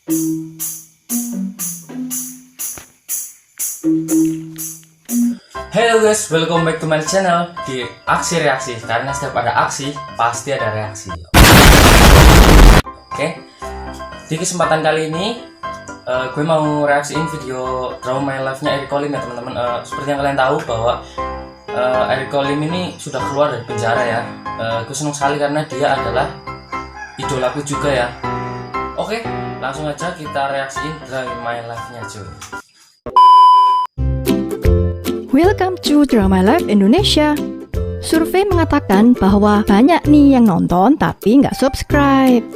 Hello guys, welcome back to my channel di Aksi Reaksi. Karena setiap ada aksi, pasti ada reaksi. Oke, di kesempatan kali ini gue mau reaksiin video Draw My Life-nya Eric Olim ya teman-teman. Seperti yang kalian tahu bahwa Eric Olim ini sudah keluar dari penjara ya. Gue senang sekali karena dia adalah idolaku juga ya. Oke, langsung aja kita reaksiin Draw My Life-nya cuy. Welcome to Draw My Life Indonesia. Survei mengatakan bahwa banyak nih yang nonton tapi nggak subscribe.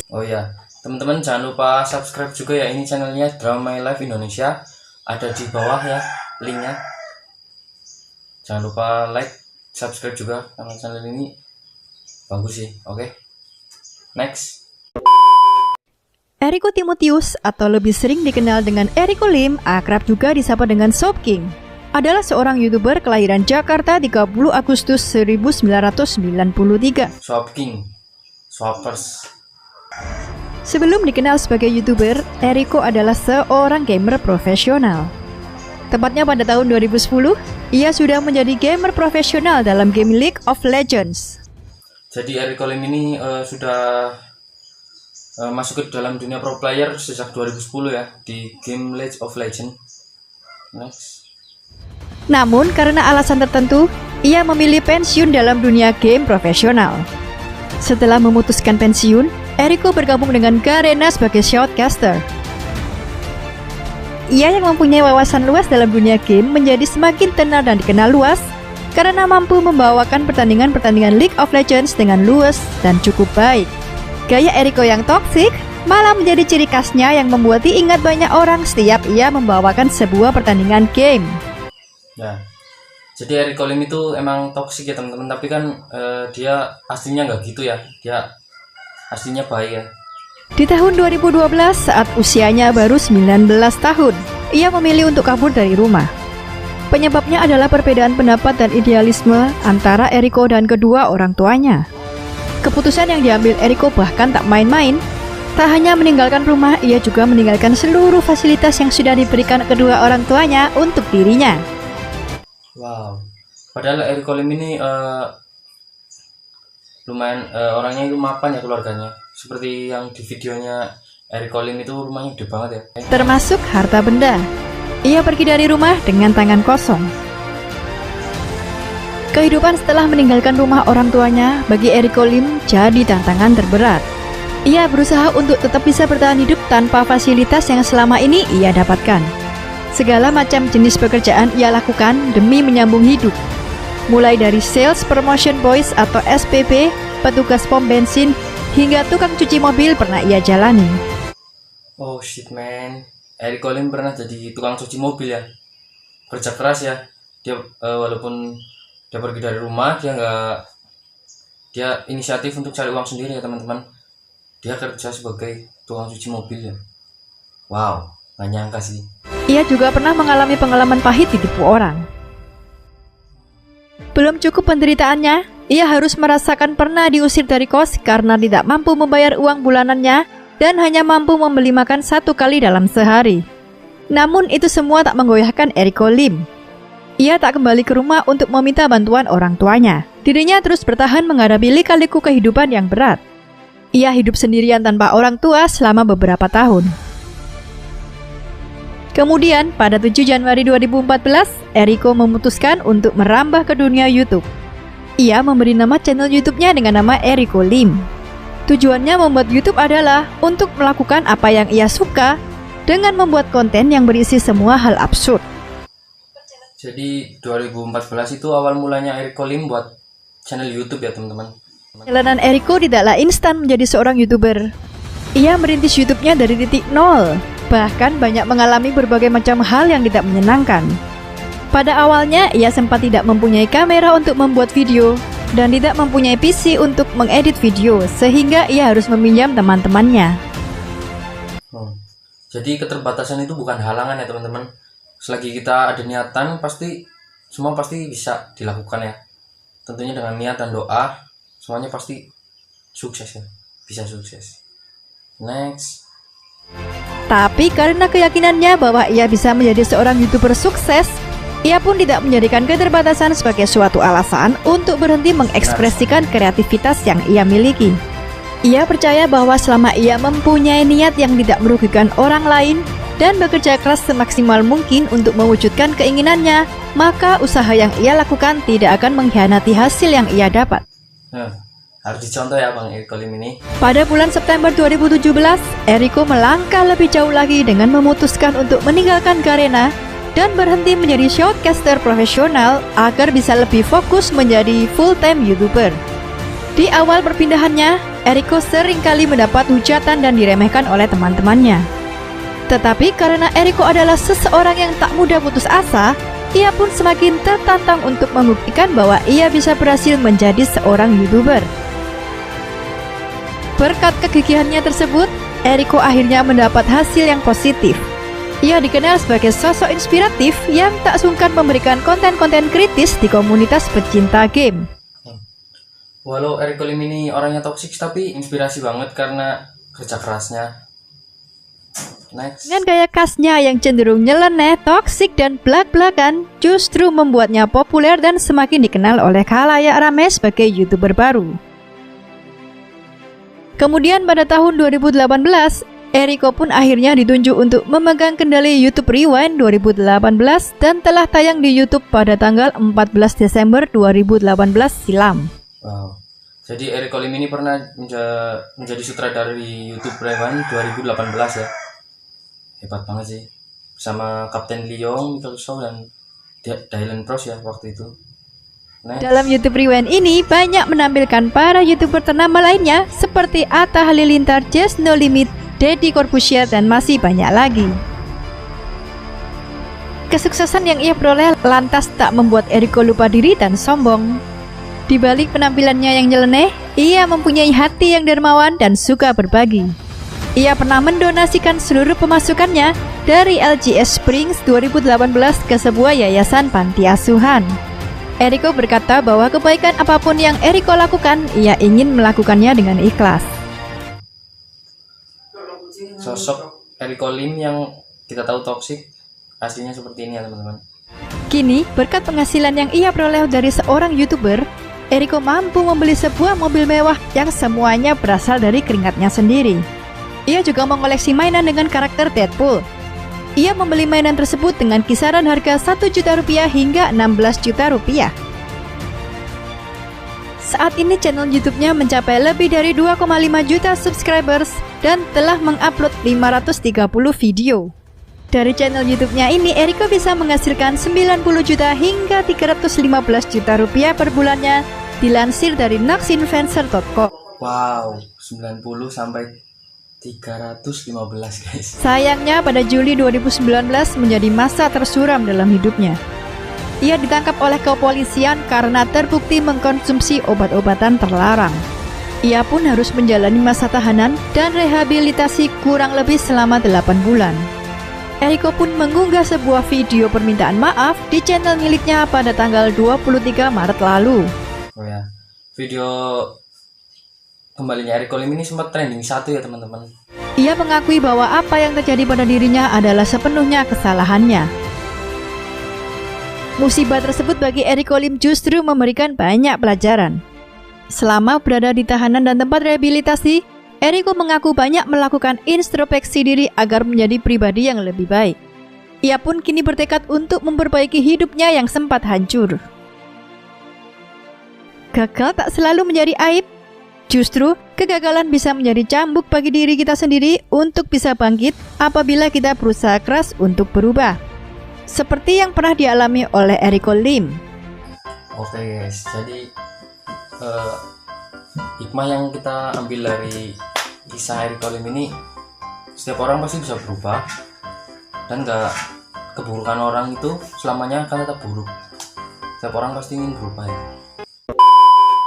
Oh ya, teman-teman jangan lupa subscribe juga ya, ini channelnya Draw My Life Indonesia. Ada di bawah ya linknya. Jangan lupa like, subscribe juga karena channel ini bagus sih. Oke, next. Eriko Timotius atau lebih sering dikenal dengan Eric Olim, akrab juga disapa dengan Soap King, adalah seorang YouTuber kelahiran Jakarta 30 Agustus 1993. Soap King, Swappers. Sebelum dikenal sebagai YouTuber, Eriko adalah seorang gamer profesional. Tepatnya pada tahun 2010, ia sudah menjadi gamer profesional dalam game League of Legends. Jadi Eric Olim ini sudah masuk ke dalam dunia pro player sejak 2010 ya di game League of Legends. Next. Namun karena alasan tertentu, ia memilih pensiun dalam dunia game profesional. Setelah memutuskan pensiun, Eriko bergabung dengan Garena sebagai shoutcaster. Ia yang mempunyai wawasan luas dalam dunia game menjadi semakin tenar dan dikenal luas karena mampu membawakan pertandingan-pertandingan League of Legends dengan luas dan cukup baik. Gaya Eriko yang toksik malah menjadi ciri khasnya yang membuat diingat banyak orang setiap ia membawakan sebuah pertandingan game. Ya, jadi Eric Olim itu emang toksik ya teman-teman, tapi kan dia aslinya nggak gitu ya, dia aslinya baik ya. Di tahun 2012 saat usianya baru 19 tahun, ia memilih untuk kabur dari rumah. Penyebabnya adalah perbedaan pendapat dan idealisme antara Eriko dan kedua orang tuanya. Keputusan yang diambil Eriko bahkan tak main-main. Tak hanya meninggalkan rumah, ia juga meninggalkan seluruh fasilitas yang sudah diberikan kedua orang tuanya untuk dirinya. Wow, padahal Eric Olim ini lumayan orangnya itu mapan ya keluarganya. Seperti yang di videonya Eric Olim itu rumahnya gede banget ya. Termasuk harta benda. Ia pergi dari rumah dengan tangan kosong. Kehidupan setelah meninggalkan rumah orang tuanya bagi Eric Olim jadi tantangan terberat. Ia berusaha untuk tetap bisa bertahan hidup tanpa fasilitas yang selama ini ia dapatkan. Segala macam jenis pekerjaan ia lakukan demi menyambung hidup. Mulai dari sales promotion boys atau SPB, petugas pom bensin, hingga tukang cuci mobil pernah ia jalani. Oh shit man, Eric Olim pernah jadi tukang cuci mobil ya. Kerja keras ya. Dia walaupun dia pergi dari rumah, dia inisiatif untuk cari uang sendiri ya teman-teman. Dia kerja sebagai tukang cuci mobil ya. Wow, gak nyangka sih. Ia juga pernah mengalami pengalaman pahit ditipu orang. Belum cukup penderitaannya, ia harus merasakan pernah diusir dari kos karena tidak mampu membayar uang bulanannya dan hanya mampu membeli makan 1 kali dalam sehari. Namun itu semua tak menggoyahkan Eric Olim. Ia tak kembali ke rumah untuk meminta bantuan orang tuanya. Dirinya terus bertahan menghadapi lika-liku kehidupan yang berat. Ia hidup sendirian tanpa orang tua selama beberapa tahun. Kemudian, pada 7 Januari 2014, Eriko memutuskan untuk merambah ke dunia YouTube. Ia memberi nama channel YouTube-nya dengan nama Eric Olim. Tujuannya membuat YouTube adalah untuk melakukan apa yang ia suka dengan membuat konten yang berisi semua hal absurd. Jadi 2014 itu awal mulanya Eric Olim buat channel YouTube ya teman-teman. Perjalanan Eriko tidaklah instan menjadi seorang YouTuber. Ia merintis YouTube-nya dari titik nol. Bahkan banyak mengalami berbagai macam hal yang tidak menyenangkan. Pada awalnya, ia sempat tidak mempunyai kamera untuk membuat video dan tidak mempunyai PC untuk mengedit video, sehingga ia harus meminjam teman-temannya. Jadi keterbatasan itu bukan halangan ya teman-teman. Selagi kita ada niatan, semua pasti bisa dilakukan ya. Tentunya dengan niat dan doa, semuanya pasti sukses ya, bisa sukses. Next. Tapi karena keyakinannya bahwa ia bisa menjadi seorang YouTuber sukses, ia pun tidak menjadikan keterbatasan sebagai suatu alasan untuk berhenti mengekspresikan kreativitas yang ia miliki. Ia percaya bahwa selama ia mempunyai niat yang tidak merugikan orang lain dan bekerja keras semaksimal mungkin untuk mewujudkan keinginannya, maka usaha yang ia lakukan tidak akan mengkhianati hasil yang ia dapat. Harus dicontoh ya Bang Eriko Lim ini. Pada bulan September 2017, Eriko melangkah lebih jauh lagi dengan memutuskan untuk meninggalkan Garena dan berhenti menjadi shoutcaster profesional agar bisa lebih fokus menjadi full-time YouTuber. Di awal perpindahannya, Eriko seringkali mendapat hujatan dan diremehkan oleh teman-temannya. Tetapi karena Eriko adalah seseorang yang tak mudah putus asa, ia pun semakin tertantang untuk membuktikan bahwa ia bisa berhasil menjadi seorang YouTuber. Berkat kegigihannya tersebut, Eriko akhirnya mendapat hasil yang positif. Ia dikenal sebagai sosok inspiratif yang tak sungkan memberikan konten-konten kritis di komunitas pecinta game. Walau Eriko Lim ini orangnya toksik, tapi inspirasi banget karena kerja kerasnya. Next. Dengan gaya khasnya yang cenderung nyeleneh, toksik, dan belak-belakan, justru membuatnya populer dan semakin dikenal oleh khalayak ramai sebagai YouTuber baru. Kemudian pada tahun 2018, Eriko pun akhirnya ditunjuk untuk memegang kendali YouTube Rewind 2018 dan telah tayang di YouTube pada tanggal 14 Desember 2018 silam. Wow. Jadi Eriko Lim ini pernah menjadi sutradara di YouTube Rewind 2018 ya. Hebat banget sih. Bersama Kapten Leong, Michael Shaw, dan Dylan Pros ya waktu itu. Dalam YouTube Rewind ini banyak menampilkan para YouTuber ternama lainnya seperti Atta Halilintar, Just No Limit, Deddy Corbuzier, dan masih banyak lagi. Kesuksesan yang ia peroleh lantas tak membuat Eriko lupa diri dan sombong. Di balik penampilannya yang nyeleneh, ia mempunyai hati yang dermawan dan suka berbagi. Ia pernah mendonasikan seluruh pemasukannya dari LGS Springs 2018 ke sebuah yayasan panti asuhan. Eriko berkata bahwa kebaikan apapun yang Eriko lakukan, ia ingin melakukannya dengan ikhlas. Sosok Eriko Lim yang kita tahu toksik, aslinya seperti ini ya teman-teman. Kini, berkat penghasilan yang ia peroleh dari seorang YouTuber, Eriko mampu membeli sebuah mobil mewah yang semuanya berasal dari keringatnya sendiri. Ia juga mengoleksi mainan dengan karakter Deadpool. Ia membeli mainan tersebut dengan kisaran harga 1 juta rupiah hingga 16 juta rupiah. Saat ini channel YouTube-nya mencapai lebih dari 2,5 juta subscribers dan telah mengupload 530 video. Dari channel YouTube-nya ini, Eriko bisa menghasilkan 90 juta hingga 315 juta rupiah per bulannya, dilansir dari noxinfluencer.com. Wow, 90 sampai 315 guys. Sayangnya pada Juli 2019 menjadi masa tersuram dalam hidupnya. Ia ditangkap oleh kepolisian karena terbukti mengkonsumsi obat-obatan terlarang. Ia pun harus menjalani masa tahanan dan rehabilitasi kurang lebih selama 8 bulan. Eriko pun mengunggah sebuah video permintaan maaf di channel miliknya pada tanggal 23 Maret lalu. Oh ya, video kembalinya Eriko Lim ini sempat trending 1 ya teman-teman. Ia mengakui bahwa apa yang terjadi pada dirinya adalah sepenuhnya kesalahannya. Musibah tersebut bagi Eriko Lim justru memberikan banyak pelajaran. Selama berada di tahanan dan tempat rehabilitasi, Eriko mengaku banyak melakukan introspeksi diri agar menjadi pribadi yang lebih baik. Ia pun kini bertekad untuk memperbaiki hidupnya yang sempat hancur. Gagal tak selalu menjadi aib. Justru, kegagalan bisa menjadi cambuk bagi diri kita sendiri untuk bisa bangkit apabila kita berusaha keras untuk berubah. Seperti yang pernah dialami oleh Eriko Lim. Oke guys, jadi hikmah yang kita ambil dari kisah Eriko Lim ini, setiap orang pasti bisa berubah, dan keburukan orang itu selamanya akan tetap buruk. Setiap orang pasti ingin berubah ya.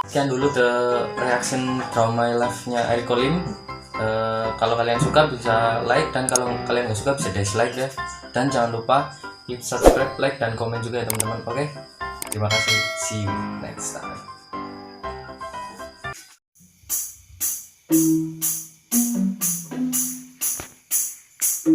Sekian dulu the reaction Draw My Life-nya Eriko Lim. Kalau kalian suka bisa like, dan kalau kalian nggak suka bisa dislike ya. Dan jangan lupa klik subscribe, like, dan komen juga ya teman-teman. Oke, terima kasih. See you next time.